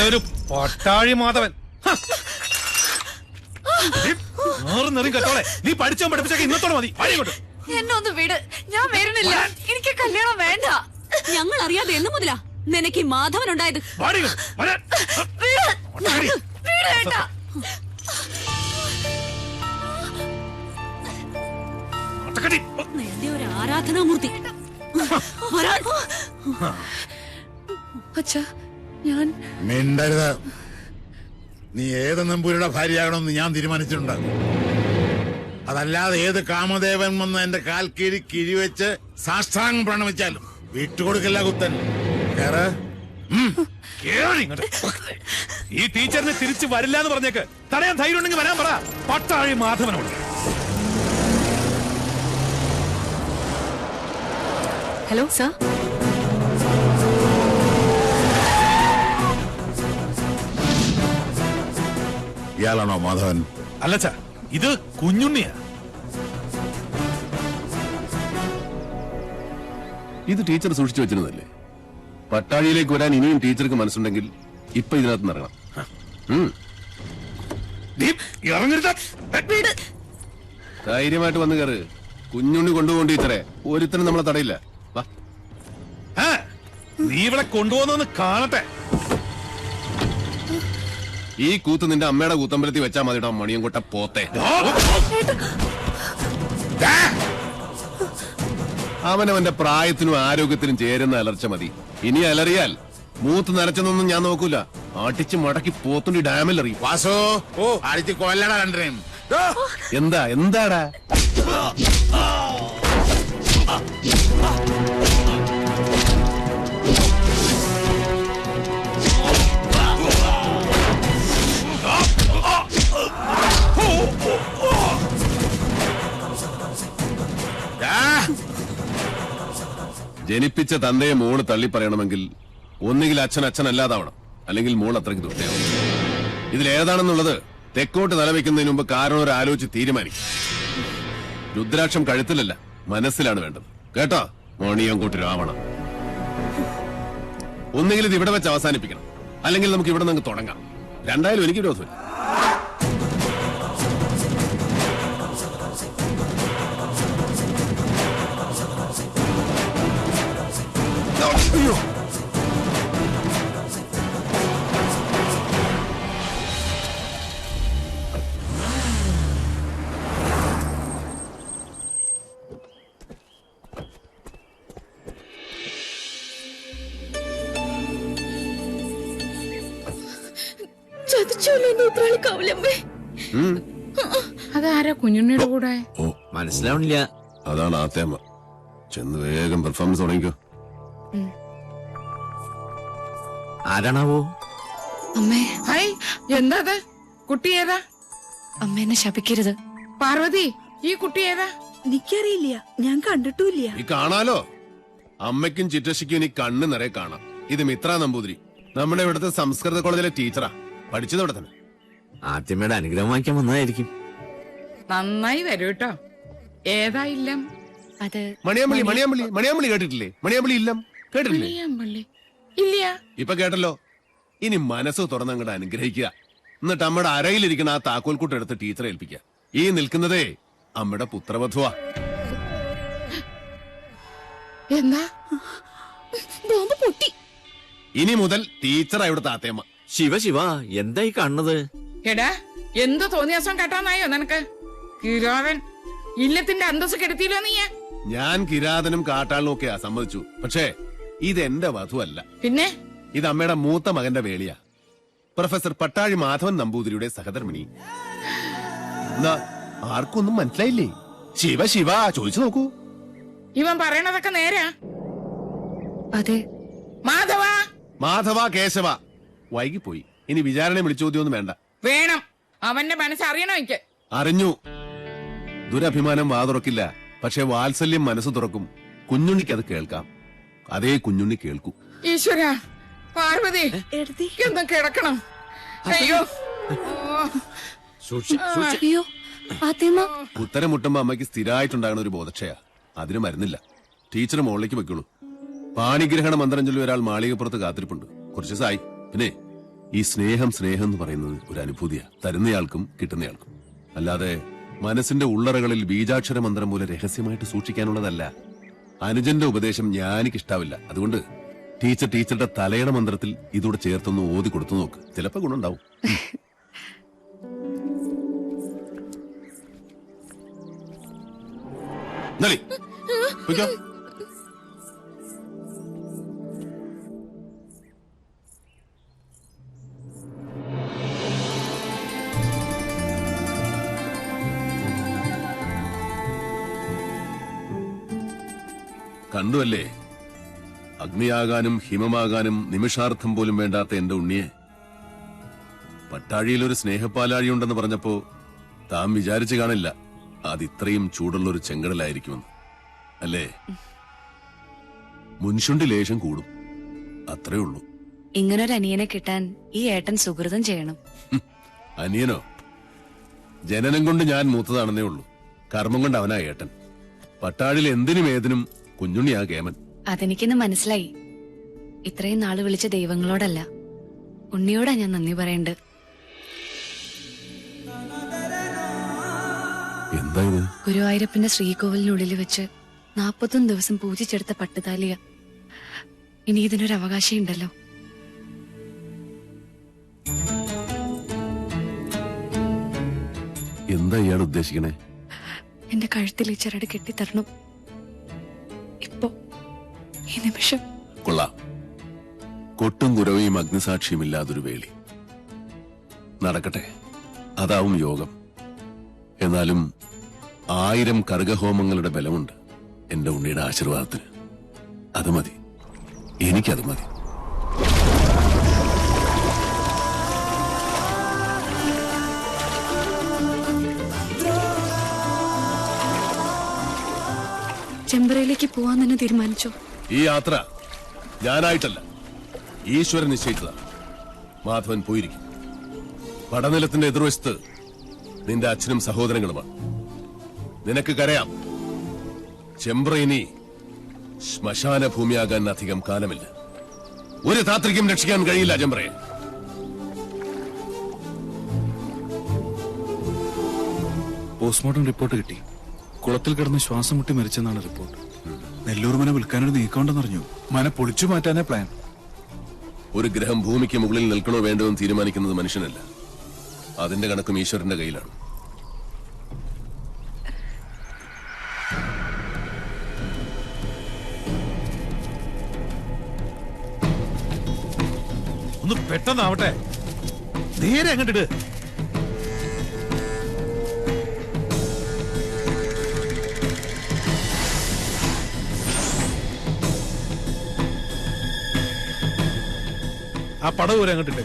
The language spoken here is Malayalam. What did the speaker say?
ഒരു പട്ടാഴി മാധവൻ. കേട്ടോളെ, നീ പഠിച്ചോ പഠിപ്പിച്ചൊക്കെ ഇന്നത്തോടെ മതി. എന്നെ ഒന്ന് വിട്, ഞാൻ വരുന്നില്ല. എനിക്ക് കല്യാണം വേണ്ട. ഞങ്ങൾ അറിയാതെ എന്ന് മുതലാ നിനക്ക് ഈ മാധവൻ ഉണ്ടായത്? ഒരു ആരാധനാമൂർത്തി. അച്ഛാ, ഞാൻ മിണ്ടരുത്. നീ ഏത് നമ്പൂരിയുടെ ഭാര്യയാകണമെന്ന് ഞാൻ തീരുമാനിച്ചിട്ടുണ്ട്. അതല്ലാതെ ഏത് കാമദേവൻ വന്ന് എന്റെ കാൽ കീഴി കിഴിവെച്ച് സാഷ്ടാംഗം പ്രണമിച്ചാലും വിട്ടുകൊടുക്കില്ല കുത്തൻ. ഈ ടീച്ചറിന് തിരിച്ചു വരില്ല എന്ന് പറഞ്ഞേക്ക്. തടയാൻ ധൈര്യം ഉണ്ടെങ്കിൽ വരാൻ പറ പട്ടാഴി മാധവനോട്. Hello sir. ഇയാളാണോ മാധവൻ? അല്ലച്ചാ, ഇത് കുഞ്ഞുണ്ണിയാ. ഇത് ടീച്ചർ സൂക്ഷിച്ചു വെച്ചിരുന്നല്ലേ? പട്ടാഴിയിലേക്ക് വരാൻ ഇനിയും ടീച്ചർക്ക് മനസ്സുണ്ടെങ്കിൽ ഇപ്പൊ ഇതിനകത്ത് ഇറങ്ങണം. ധൈര്യമായിട്ട് വന്ന് കയറ്. കുഞ്ഞുണ്ണി കൊണ്ടുപോകും ടീച്ചറെ. ഒരുത്തരും നമ്മളെ തടയില്ല. നീ ഇവിടെ കൊണ്ടുപോകുന്ന കാണട്ടെ. ഈ കൂത്ത് നിന്റെ അമ്മയുടെ കൂത്തമ്പലത്തിൽ വെച്ചാൽ മതിടാ മണിയൻകൊട്ട പോത്തെ. അവനവന്റെ പ്രായത്തിനും ആരോഗ്യത്തിനും ചേരുന്ന അലർച്ച മതി. ഇനി അലറിയാൽ മൂത്ത് നരച്ചെന്നൊന്നും ഞാൻ നോക്കൂല. ആട്ടിച്ച് മടക്കി പോത്തുണ്ടി ഡാമിൽ എറിയും. വാസോ, അടിച്ച് കൊല്ലടാ രണ്ടരയും. എന്താടാ? ജനിപ്പിച്ച തന്തയെ മോള് തള്ളി പറയണമെങ്കിൽ ഒന്നുകിൽ അച്ഛൻ അച്ഛനല്ലാതാവണം, അല്ലെങ്കിൽ മോൾ അത്രയ്ക്ക് ദുഷ്ടയാവും. ഇതിലേതാണെന്നുള്ളത് തെക്കോട്ട് തലവെക്കുന്നതിന് മുമ്പ് കാരണം ആലോചിച്ച് തീരുമാനിക്കും. രുദ്രാക്ഷം കഴുത്തിലല്ല, മനസ്സിലാണ് വേണ്ടത്. കേട്ടോ മോണിയൻകോട്ട് രാവണം. ഒന്നുകിൽ ഇത് ഇവിടെ വെച്ച് അവസാനിപ്പിക്കണം, അല്ലെങ്കിൽ നമുക്ക് ഇവിടെ നിന്ന് തുടങ്ങാം. രണ്ടായാലും എനിക്ക് വിരോധമില്ല. അയ്യോ, അതാരാ കുഞ്ഞുണ്ണിയുടെ കൂടെ? മനസ്സിലാവണില്ല. അതാണ് ആത്തേമ്മ. ചെന്ന് വേഗം പെർഫോമൻസ് തുടങ്ങിക്കോ. ആരാണാവോ? അമ്മേ. ഹായ്, എന്താ കുട്ടി? ഏതാ? അമ്മ എന്നെ ശപിക്കരുത്. പാർവതി, ഈ കുട്ടി ഏതാ? എനിക്കറിയില്ല, ഞാൻ കണ്ടിട്ടില്ല. ഈ കാണാലോ, അമ്മയ്ക്കും ചിറ്റശിക്കും ഇനി കണ്ണ് നിറയെ കാണാം. ഇത് മിത്ര നമ്പൂതിരി, നമ്മുടെ ഇവിടുത്തെ സംസ്കൃത കോളേജിലെ ടീച്ചറാ. പഠിച്ചത് ഇവിടെ തന്നെ. ആദ്യമേടെ അനുഗ്രഹം വാങ്ങിക്കാൻ വന്നതായിരിക്കും. നന്നായി വരൂ കേട്ടോ. ഏതാ ഇല്ലം? അത് മണിയാമ്പള്ളി. മണിയാമ്പള്ളി മണിയാമ്പള്ളി കേട്ടിട്ടില്ലേ? മണിയാമ്പള്ളി ഇല്ലം കേട്ടിട്ടില്ലേ? ഇല്ല. ഇപ്പൊ കേട്ടല്ലോ. ഇനി മനസ്സ് തുറന്നങ്ങോട്ട് അനുഗ്രഹിക്കുക. എന്നിട്ട് അമ്മയുടെ അരയിലിരിക്കണ ആ താക്കോൽക്കൂട്ട് എടുത്ത് ടീച്ചറെ ഏൽപ്പിക്കുക. ഈ നിൽക്കുന്നതേ അമ്മയുടെ പുത്രവധുവാ. എന്താ? ബോംബ് പൊട്ടി. ഇനി മുതൽ ടീച്ചറാ ഇവിടുത്തെ ആത്തേമ്മ. ശിവ ശിവ, എന്തായി കാണുന്നത്? എടാ, എന്ത് തോന്നിയാസം കേട്ടാന്നായോ നിനക്ക്? കിരാവൻ ഇല്ലത്തിന്റെ അന്തസ് കെടുത്തിയില്ലോ നീ. ഞാൻ കിരാതനും കാട്ടാളിനും ഒക്കെയാ, സമ്മതിച്ചു. പക്ഷേ ഇതെന്റെ വധുവല്ല. പിന്നെ ഇത് അമ്മയുടെ മൂത്ത മകന്റെ വേളിയാ. പ്രൊഫസർ പട്ടാഴി മാധവൻ നമ്പൂതിരിയുടെ സഹധർമ്മിണി. എന്താ ആർക്കൊന്നും മനസ്സിലായില്ലേ? ശിവ ശിവ ചോദിച്ചു നോക്കൂ. ഇവൻ പറയണതൊക്കെ നേരാ? അതെ. മാധവ മാധവ കേശവ. വൈകിപ്പോയി. ഇനി വിചാരണ വിളിച്ചോദ്യമൊന്നും വേണ്ട. വേണം. അവന്റെ മനസ്സറിയണോ എനിക്ക്? അറിഞ്ഞു. ദുരഭിമാനം വാതുറക്കില്ല, പക്ഷെ വാത്സല്യം മനസ്സ് തുറക്കും. കുഞ്ഞുണ്ണിക്ക് അത് കേൾക്കാം. അതേ കുഞ്ഞുണ്ണി കേൾക്കൂ. ഈശ്വര, പാർവതി ഒന്ന് കിടക്കണം. അയ്യോ അയ്യോ, ആത്തേമ്മ. ഉത്തരം മുട്ടുമ്പോ അമ്മയ്ക്ക് സ്ഥിരമായിട്ടുണ്ടാകുന്ന ഒരു ബോധക്ഷയാ. അതിന് മരുന്നില്ല. ടീച്ചർ മുകളിലേക്ക് വെക്കുള്ളൂ. പാണിഗ്രഹണ മന്ത്രം ചൊല്ലി ഒരാൾ മാളികപ്പുറത്ത് കാത്തിരിപ്പുണ്ട്. കുറച്ച് ദിവസമായി. പിന്നെ ഈ സ്നേഹം എന്ന് പറയുന്നത് ഒരു അനുഭൂതിയാ, തരുന്നയാൾക്കും കിട്ടുന്നയാൾക്കും. അല്ലാതെ മനസ്സിന്റെ ഉള്ളറകളിൽ ബീജാക്ഷര മന്ത്രം പോലെ രഹസ്യമായിട്ട് സൂക്ഷിക്കാനുള്ളതല്ല. അനുജന്റെ ഉപദേശം ഞാനിക്കിഷ്ടാവില്ല. അതുകൊണ്ട് ടീച്ചറുടെ തലയുടെ മന്ത്രത്തിൽ ഇതൂടെ ചേർത്തൊന്ന് ഓതി കൊടുത്തു നോക്ക്, ചിലപ്പോ ഗുണമുണ്ടാവും. നളി, പൊയ്ക്കോ. കണ്ടുവല്ലേ, അഗ്നിയാകാനും ഹിമമാകാനും നിമിഷാർത്ഥം പോലും വേണ്ടാത്ത എന്റെ ഉണ്ണിയെ. പട്ടാഴിയിൽ ഒരു സ്നേഹപ്പാലാഴിയുണ്ടെന്ന് പറഞ്ഞപ്പോ താൻ വിചാരിച്ചു കാണില്ല അതിത്രയും ചൂടുള്ളൊരു ചെങ്കടലായിരിക്കുമെന്ന്, അല്ലേ? മുൻഷുണ്ടി ലേശം കൂടും, അത്രേ ഉള്ളൂ. ഇങ്ങനൊരു അനിയനെ കിട്ടാൻ ഈ ഏട്ടൻ സുഹൃതം ചെയ്യണം. അനിയനോ? ജനനം കൊണ്ട് ഞാൻ മൂത്തതാണെന്നേ ഉള്ളൂ, കർമ്മം കൊണ്ട് അവനാ ഏട്ടൻ. പട്ടാഴിൽ എന്തിനും ഏതിനും കുഞ്ഞുണ്ണിയാ കേമൻ. അതെനിക്കിന്ന് മനസ്സിലായി. ഇത്രയും നാള് വിളിച്ച ദൈവങ്ങളോടല്ല, ഉണ്ണിയോടാ ഞാൻ നന്ദി പറയണ്ട്. എന്താ ഇത്? ഗുരുവായൂരപ്പന്റെ ശ്രീകോവിലിനുള്ളിൽ വെച്ച് 41 ദിവസം പൂജിച്ചെടുത്ത പട്ടുതാലിയ. ഇനി ഇതിനൊരു അവകാശം ഉണ്ടല്ലോ. എന്താ ഇയാൾ ഉദ്ദേശിക്കണേ? എന്റെ കഴുത്തിൽ ഈ ചരട് കെട്ടിത്തരണം. ഇപ്പോ ഈ നിമിഷം. കൊള്ളാം. കൊട്ടും കുരവയും അഗ്നിസാക്ഷിയുമില്ലാതൊരു വേളി നടക്കട്ടെ, അതാവും യോഗം. എന്നാലും 1000 കർഗഹോമങ്ങളുടെ ബലമുണ്ട് എന്റെ ഉണ്ണിയുടെ ആശീർവാദത്തിന്. അത് മതി, എനിക്കത് മതി. ചെമ്പറയിലേക്ക് പോവാൻ തന്നെ തീരുമാനിച്ചോ? ഈ യാത്ര ഞാനായിട്ടല്ല, ഈശ്വരൻ നിശ്ചയിച്ചതാണ്. മാധവൻ പോയിരിക്കും. പടനിലത്തിന്റെ എതിർവശത്ത് നിന്റെ അച്ഛനും സഹോദരങ്ങളുമാണ്. നിനക്ക് കരയാം, ചെമ്പ്ര ഇനി ശ്മശാന ഭൂമിയാകാൻ അധികം കാലമില്ല. ഒരു താത്രിക്കും രക്ഷിക്കാൻ കഴിയില്ല ചെമ്പ്രയെ. പോസ്റ്റ്മോർട്ടം റിപ്പോർട്ട് കിട്ടി. കുളത്തിൽ കിടന്ന് ശ്വാസം മുട്ടി മരിച്ചെന്നാണ് റിപ്പോർട്ട്. നെല്ലൂർ മന വിൽക്കാനൊരു നീക്കമുണ്ടെന്നറിഞ്ഞു. മന പൊളിച്ചു മാറ്റാനേ പ്ലാൻ. ഒരു ഗ്രഹം ഭൂമിക്ക് മുകളിൽ നിൽക്കണോ വേണ്ടോ എന്ന് തീരുമാനിക്കുന്നത് മനുഷ്യനല്ല, അതിന്റെ കണക്കും ഈശ്വരന്റെ കയ്യിലാണ്. ഒന്ന് പെട്ടെന്നാവട്ടെ, നേരെ അങ്ങോട്ടിട്. ആ പടവ് വരെ അങ്ങോട്ടിട്ട്.